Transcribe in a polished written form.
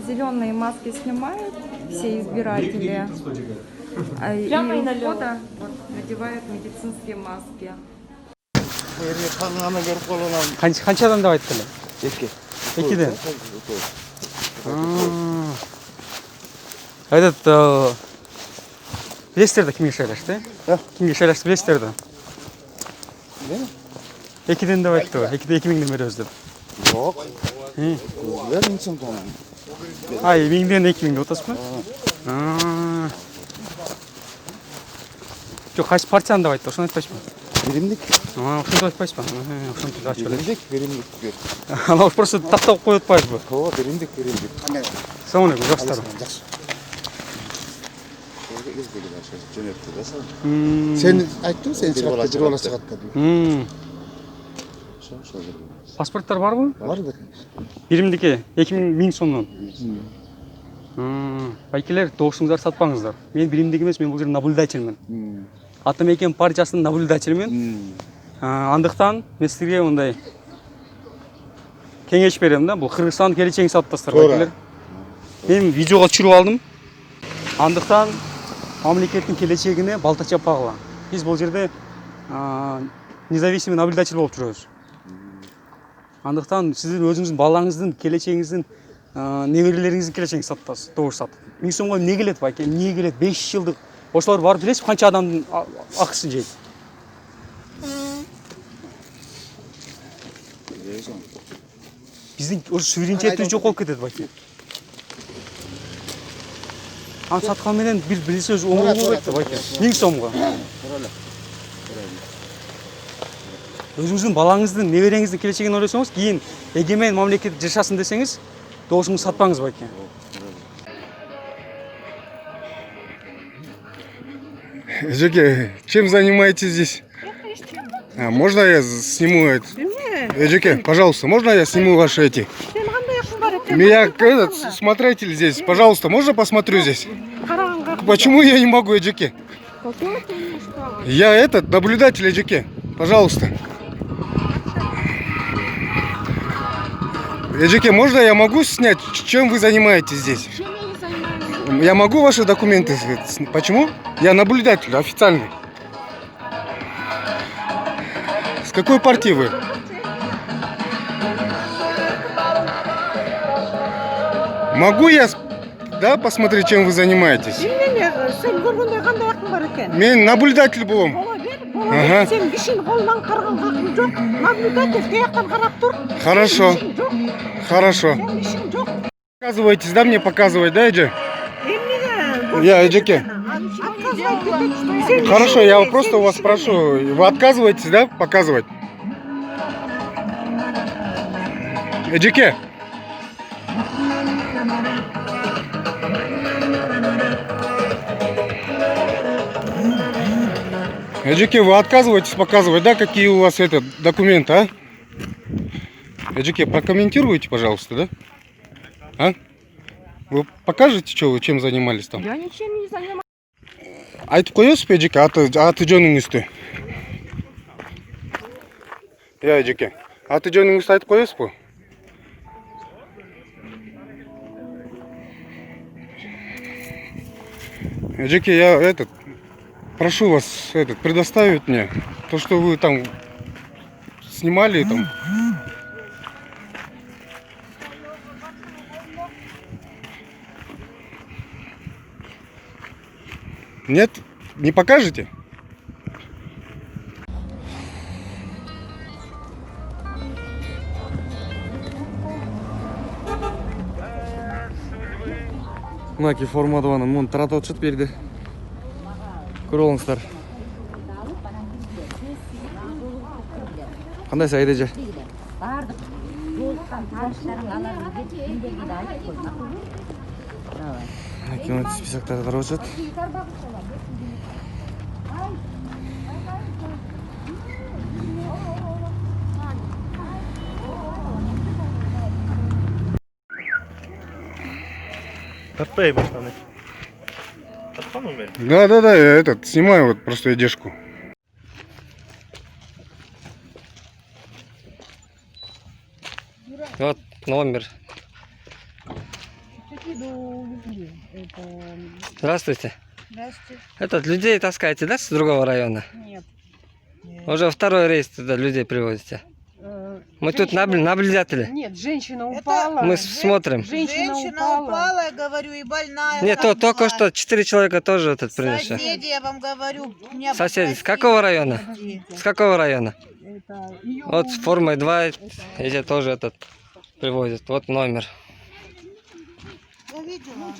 зеленые маски снимают все избиратели. И Прямо и у налево. входа вот, надевают медицинские маски. Қанша адамдап айттыңыз? Екі. Екіден. Этот білесіздер кімге шайлашты? Кімге шайлашты білесіздер да? Екіден деп айтты ғой. 2000-ден бері өздеп. Жоқ. Көздер несін тоның? Ай, 1000-ден 2000-де отасыз ба? Жоқ, қайсы партияны деп айтты, ошоны айтпайсыз ба? Беремдік. Ошонтип айтпайсыз ба? Ошонтип айтып берет. Беремдік. Анау просто тақтап қойып атпайсыз ба? О, беремдік. Салам алейкум, жақсылар. Сен айттың, сен шығатты, бір ола шығатты. Паспорттар бар ғой? Бар да. Биримдікі 2000 сомнан. Байкелер, доғышыңыздар сатпаңыздар. Мен биримдік емес, мен бұл жерде наблюдательмін. Атамекен партиясының наблюдательмін. Андықтан мен сіздерге ондай кеңеш беремін да. Бұл Қырғызстан келешегін сатпастар байкелер. Мен видеоға түсіріп алдым. Андықтан мемлекеттің келешегіне балта чаппағыла. Біз бұл жерде независимый наблюдатель болып жүрміз. Андықтан сіздің өзіңіздің балаңыздың келешегіңіздің немерелеріңіздің келешегін сатпас, doğru сат. 1000 сомға не келеді байке? Не келеді? 5 жылдық. Осылар барып білесіз, қанша адамның ақысын жейді? Біздің осы суверенитетіміз жоқ болып кетеді байке. Сатқанменен бір сөз оңай болып кетті байке. 1000 сомға. Өзіңіздің балаңыздың, немереңіздің келешегін ойласаңыз, кейін егемен мемлекет жашасын десеңіз, доғышыңыз сатпаңыз байке. Эжеке, чем занимаетесь здесь? Можно я сниму это? Эжеке, пожалуйста, можно я сниму ваши эти? Я этот смотритель здесь, пожалуйста, можно посмотрю здесь? Почему я не могу, Эжеке? Я этот наблюдатель, Эжеке, пожалуйста. Эжеке, можно я могу снять, чем вы занимаетесь здесь? Я могу ваши документы? Почему? Я наблюдатель официальный. С какой партии вы? Могу я, да, посмотреть, чем вы занимаетесь? Мен наблюдатель болом. Хорошо. Хорошо. Показываетесь, да, мне показывать, да, Эджи? Я, Эджике. Хорошо, я просто у вас спрошу. Вы отказываетесь, да, показывать? Эджике. Эджике, вы отказываетесь показывать, да, какие у вас это документы, а? Эджике, прокомментируйте, пожалуйста, да? А? Вы покажете, что вы чем занимались там? Я ничем не занимаюсь. Айтып коесуз бе, Эджике, аты жөнүңүздү? Эджике, аты жөнүңүздү айтып коесуз бу? Эджике, я этот прошу вас предоставить мне то, что вы там снимали там. Нет? Не покажете? Мынаки формадыбаны муну таратып атышат берди. Көрүп алыңыздар. Кандай сайда же? Бардык жолуккан тааныштарың аларды деп сендерге да айтып койдум. Мына списоктарды карап атышат. Тартпай баштаны. Тартпамын мен. Да, я снимаю вот просто одежку. Вот номер. Здравствуйте. Здравствуйте. Людей таскаете, да, с другого района? Нет. Уже второй рейс туда людей привозите. Мы тут наблюдатели. Нет, женщина упала. Мы смотрим. Женщина упала, я говорю, и больная. Нет, там только была. что 4 человека тоже принесли. Соседи, я вам говорю. Меня Соседи, с попросили. какого района? С какого района? Это Вот с формой 2, эти тоже привозят. Вот номер. Я видела.